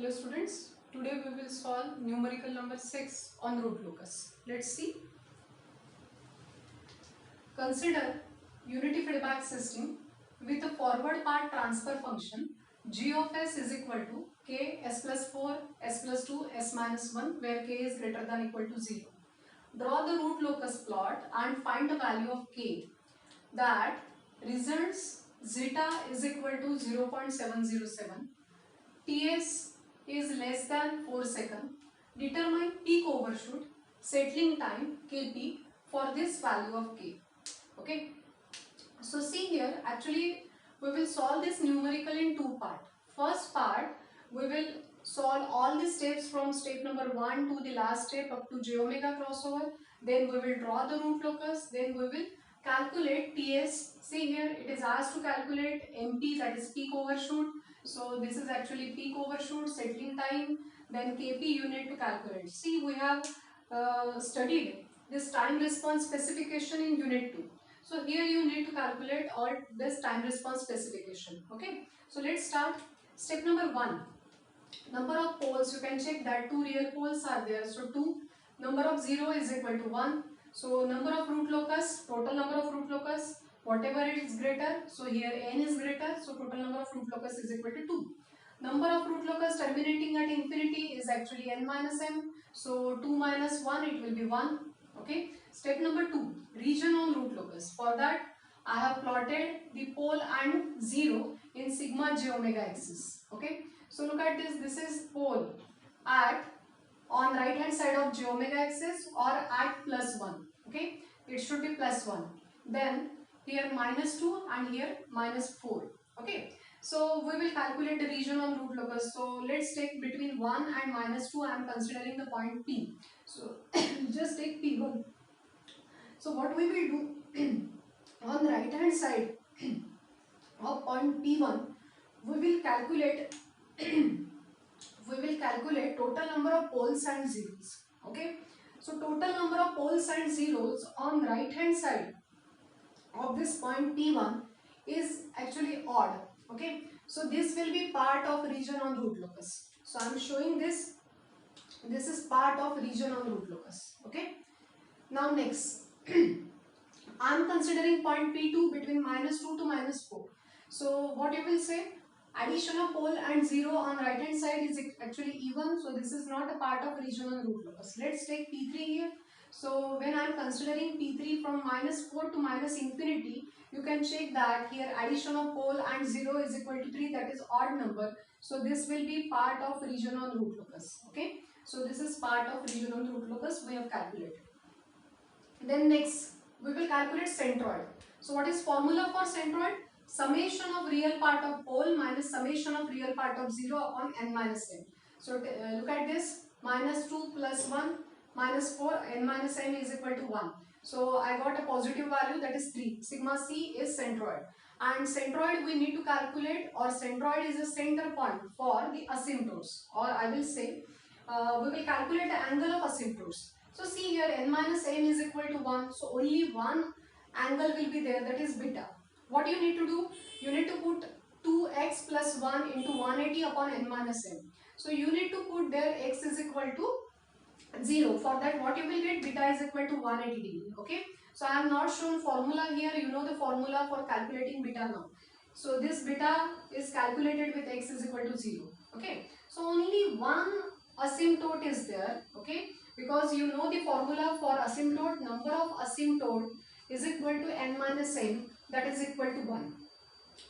Hello students, today we will solve numerical number 6 on root locus. Let's see. Consider unity feedback system with a forward part transfer function g of s is equal to k s plus 4 s plus 2 s minus 1 where k is greater than equal to 0. Draw the root locus plot and find the value of k that results zeta is equal to 0.707, Ts is less than 4 seconds. Determine peak overshoot, settling time Kp for this value of K. Okay. So see here, actually we will solve this numerical in two parts. First part, we will solve all the steps from step number 1 to the last step up to j omega crossover. Then we will draw the root locus. Then we will calculate Ts. See here, it is asked to calculate MP, that is peak overshoot. So this is actually peak overshoot, settling time. Then Kp you need to calculate. See, we have studied this time response specification in unit 2. So here you need to calculate all this time response specification. Okay. So let's start. Step number 1. Number of poles, you can check that 2 real poles are there. So 2. Number of 0 is equal to 1. So number of root locus, total number of root locus, whatever it is greater. So here n is greater. So total number of root locus is equal to 2. Number of root locus terminating at infinity is actually n minus m. So 2 minus 1, it will be 1. Okay. Step number 2, region on root locus. For that, I have plotted the pole and 0 in sigma j omega axis. Okay. So look at this. This is pole at on right hand side of j omega axis or at plus 1. Okay. It should be plus 1. Then here minus 2 and here minus 4. Okay. So we will calculate the region on root locus. So let's take between 1 and minus 2. I am considering the point P. So just take P1. So what we will do on the right hand side of point P1, we will calculate total number of poles and zeros. Okay. So total number of poles and zeros on right hand side of this point P1 is actually odd. Okay. So this will be part of region on root locus. So I am showing this. This is part of region on root locus. Okay. Now next. I am considering point P2 between minus 2 to minus 4. So what you will say? Addition of pole and 0 on right hand side is actually even. So this is not a part of region on root locus. Let's take P3 here. So when I am considering P3 from minus 4 to minus infinity, you can check that here addition of pole and 0 is equal to 3, that is odd number. So this will be part of region on root locus. Okay. So this is part of region on root locus we have calculated. Then next we will calculate centroid. So what is formula for centroid? Summation of real part of pole minus summation of real part of 0 upon n minus m. So look at this, minus 2 plus 1 minus 4, n minus m is equal to 1. So I got a positive value, that is 3. Sigma c is centroid. And centroid we need to calculate, or centroid is a center point for the asymptotes, or I will say we will calculate the angle of asymptotes. So see here n minus m is equal to 1. So only one angle will be there, that is beta. What you need to do? You need to put 2x plus 1 into 180 upon n minus m. So you need to put there x is equal to 0. For that what you will get? Beta is equal to 180 degree. Okay. So I have not shown formula here. You know the formula for calculating beta now. So this beta is calculated with x is equal to 0. Okay. So only one asymptote is there. Okay. Because you know the formula for asymptote, number of asymptote is equal to n minus m, that is equal to 1.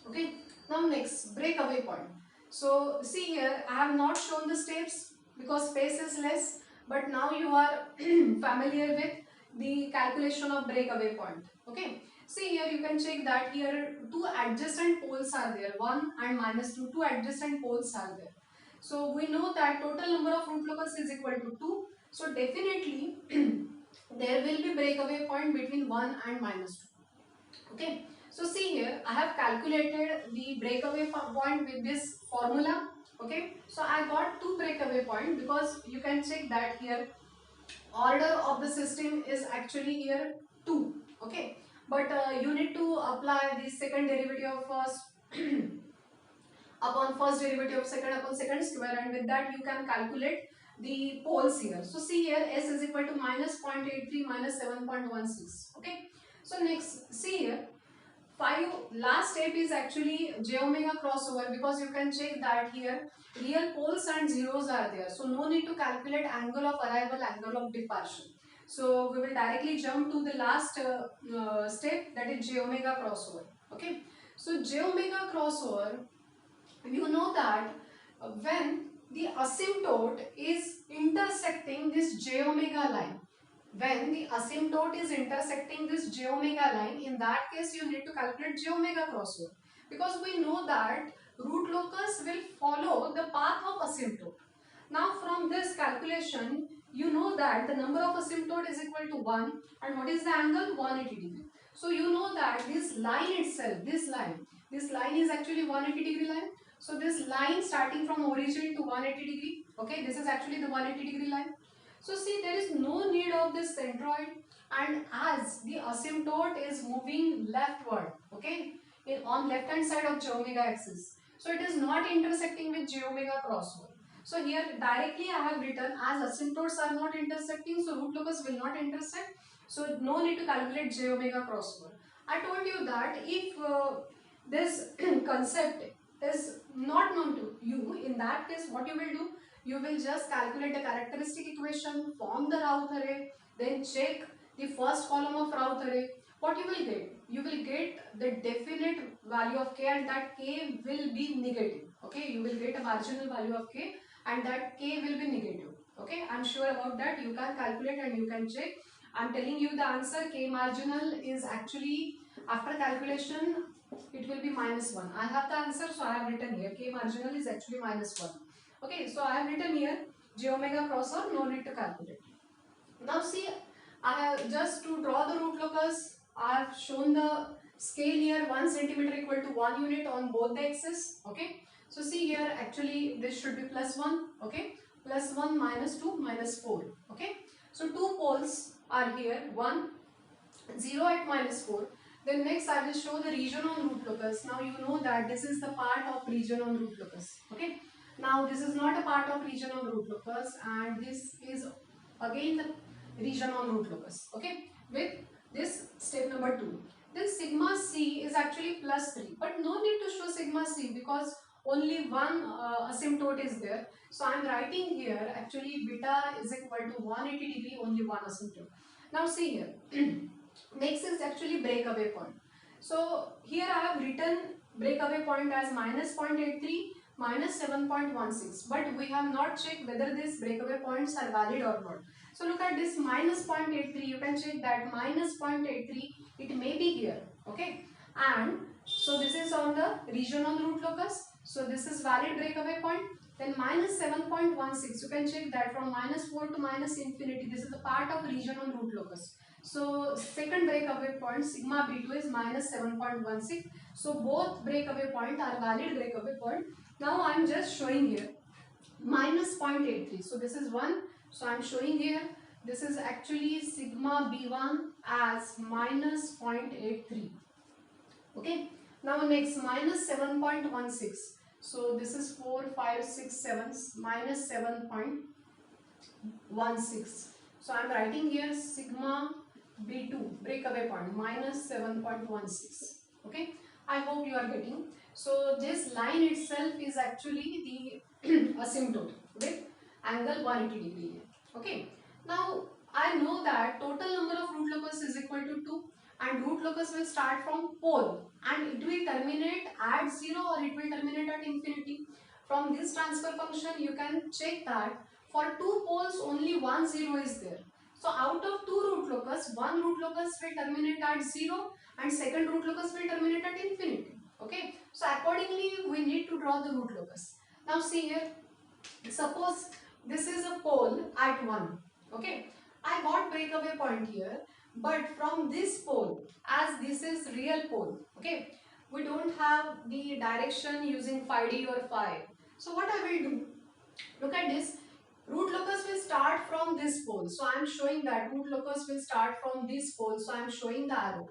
Okay. Now next, breakaway point. So see here, I have not shown the steps because space is less, but now you are familiar with the calculation of breakaway point. Okay. See here, you can check that here two adjacent poles are there, 1 and minus 2, two adjacent poles are there. So we know that total number of root locus is equal to 2. So definitely there will be breakaway point between 1 and minus 2. Okay. So see here, I have calculated the breakaway point with this formula. Okay. So I got two breakaway point, because you can check that here order of the system is actually here 2. Okay. But you need to apply the second derivative of first upon first derivative of second upon second square, and with that you can calculate the poles here. So see here, S is equal to minus 0.83 minus 7.16. Okay. So next, see here, 5 last step is actually j omega crossover, because you can check that here real poles and zeros are there. So no need to calculate angle of arrival, angle of departure. So we will directly jump to the last step, that is j omega crossover. Okay. So j omega crossover, you know that when the asymptote is intersecting this j omega line, when the asymptote is intersecting this j omega line, in that case you need to calculate j omega crossover, because we know that root locus will follow the path of asymptote. Now from this calculation, you know that the number of asymptote is equal to 1, and what is the angle? 180 degree. So you know that this line itself, this line is actually 180 degree line. So this line starting from origin to 180 degree, okay, this is actually the 180 degree line. So see, there is no need of this centroid, and as the asymptote is moving leftward, okay, on left hand side of j omega axis, so it is not intersecting with j omega crossover. So here directly I have written, as asymptotes are not intersecting, so root locus will not intersect. So no need to calculate j omega crossover. I told you that if this concept is not known to you, in that case what you will do, you will just calculate the characteristic equation, form the Raoult array, then check the first column of Raoult array. What you will get? You will get the definite value of k, and that k will be negative. Okay, you will get a marginal value of k, and that k will be negative. Okay, I am sure about that. You can calculate and you can check. I am telling you the answer. K marginal is actually, after calculation, it will be -1. I have the answer, so I have written here. K marginal is actually -1. Okay, so I have written here j omega crossover, no need to calculate. Now see, I have just to draw the root locus, I have shown the scale here, 1 centimeter equal to 1 unit on both the axes. Okay, so see here, actually this should be +1. Okay, +1 -2 -4. Okay, so two poles are here, 1 0 at -4. Then next I will show the region on root locus. Now you know that this is the part of region on root locus. Okay, now this is not a part of region on root locus, and this is again the region on root locus. Okay, with this step number 2. Then sigma c is actually +3, but no need to show sigma c because only one asymptote is there. So I am writing here actually beta is equal to 180 degree, only one asymptote. Now see here. Next is actually breakaway point. So here I have written breakaway point as -0.83 -7.16, but we have not checked whether these breakaway points are valid or not. So look at this -0.83, you can check that -0.83, it may be here, okay, and so this is on the region on root locus, so this is valid breakaway point. Then -7.16, you can check that from -4 to -infinity, this is the part of region on root locus. So second breakaway point sigma b2 is -7.16. So both breakaway point are valid breakaway point. Now I am just showing here -0.83. So this is one. So I am showing here this is actually sigma b1 as -0.83. Okay. Now next -7.16. So this is 4, 5, 6, 7 -7.16. So I am writing here sigma B2 breakaway point -7.16. Okay, I hope you are getting. So this line itself is actually the asymptote with angle 180 degree. Okay, now I know that total number of root locus is equal to 2, and root locus will start from pole and it will terminate at 0 or it will terminate at infinity. From this transfer function you can check that for two poles only one 0 is there. So out of two root locus, one root locus will terminate at 0 and second root locus will terminate at infinity. Okay, so accordingly we need to draw the root locus. Now see here, suppose this is a pole at 1. Okay, I got breakaway point here, but from this pole, as this is real pole, okay, we don't have the direction using phi d or phi. So what I will do, look at this. Root locus will start from this pole. So I am showing that root locus will start from this pole. So I am showing the arrow.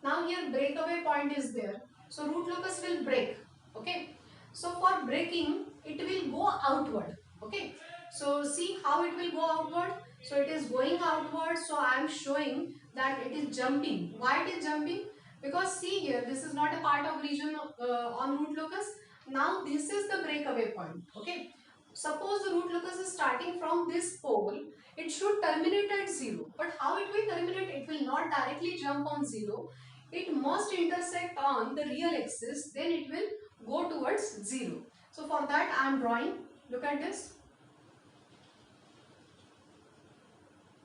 Now here breakaway point is there. So root locus will break. Okay. So for braking, it will go outward. Okay. So see how it will go outward. So it is going outward. So I am showing that it is jumping. Why it is jumping? Because see here, this is not a part of region on root locus. Now this is the breakaway point. Okay. Suppose the root locus is starting from this pole, it should terminate at 0. But how it will terminate? It will not directly jump on 0. It must intersect on the real axis, then it will go towards 0. So for that I am drawing, look at this.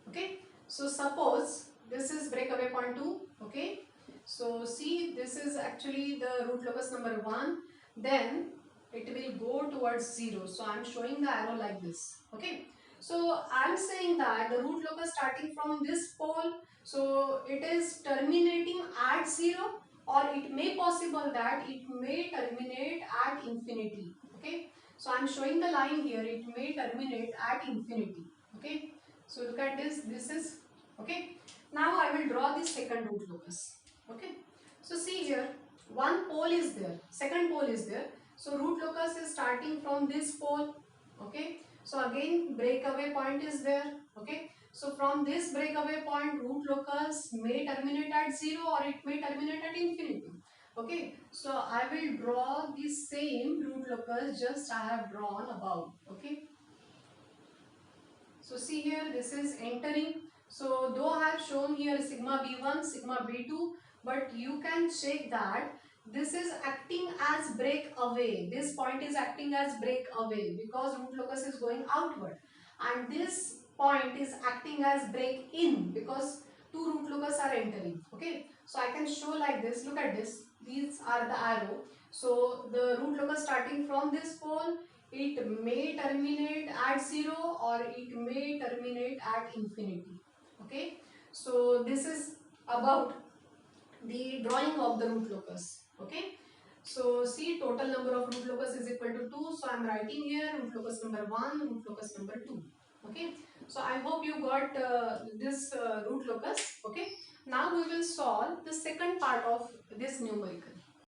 Okay, so suppose this is breakaway point 2. Okay, so see, this is actually the root locus number 1, then it will go towards 0. So I am showing the arrow like this. Okay, so I am saying that the root locus starting from this pole, so it is terminating at 0, or it may possible that it may terminate at infinity. Okay, so I am showing the line here, it may terminate at infinity. Okay, so look at this, this is okay. Now I will draw the second root locus. Okay, so see here, one pole is there, second pole is there. So root locus is starting from this pole. Okay, so again breakaway point is there. Okay, so from this breakaway point, root locus may terminate at 0 or it may terminate at infinity. Okay, so I will draw the same root locus just I have drawn above. Okay, so see here, this is entering. So though I have shown here sigma B1, sigma B2, but you can check that this is acting as breakaway. This point is acting as breakaway because root locus is going outward, and this point is acting as break in because two root locus are entering. Okay, so I can show like this. Look at this. These are the arrow. So the root locus starting from this pole, it may terminate at 0 or it may terminate at infinity. Okay, so this is about the drawing of the root locus. Okay, so see, total number of root locus is equal to 2. So I am writing here root locus number 1, root locus number 2. Okay, so I hope you got this root locus. Okay, now we will solve the second part of this numerical.